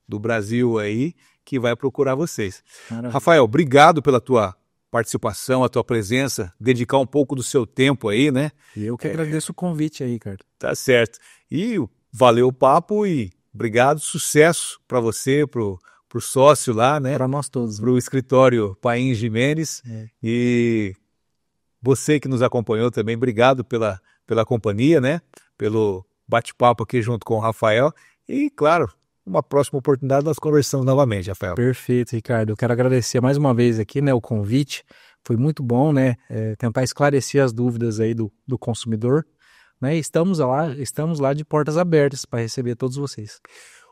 Brasil aí que vai procurar vocês. Maravilha. Rafael, obrigado pela tua participação, a tua presença, dedicar um pouco do seu tempo aí, né? Eu que agradeço o convite aí, Ricardo. Tá certo. E valeu o papo e obrigado, sucesso para você, pro sócio lá, né? Para nós todos. Pro escritório Paim Jimenez. E você que nos acompanhou também, obrigado pela companhia, né? Pelo bate-papo aqui junto com o Rafael. E, claro, uma próxima oportunidade nós conversamos novamente, Rafael. Perfeito, Ricardo. Eu quero agradecer mais uma vez aqui, né, o convite. Foi muito bom, né? Tentar esclarecer as dúvidas aí do consumidor. Né? Estamos lá de portas abertas para receber todos vocês.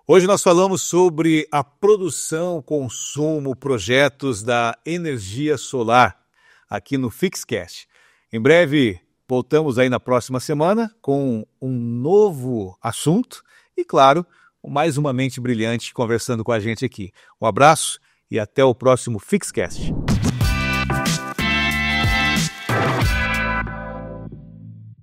Hoje nós falamos sobre a produção, consumo, projetos da energia solar aqui no Fixcast. Em breve voltamos aí na próxima semana com um novo assunto e, claro, mais uma mente brilhante conversando com a gente aqui. Um abraço e até o próximo Fixcast.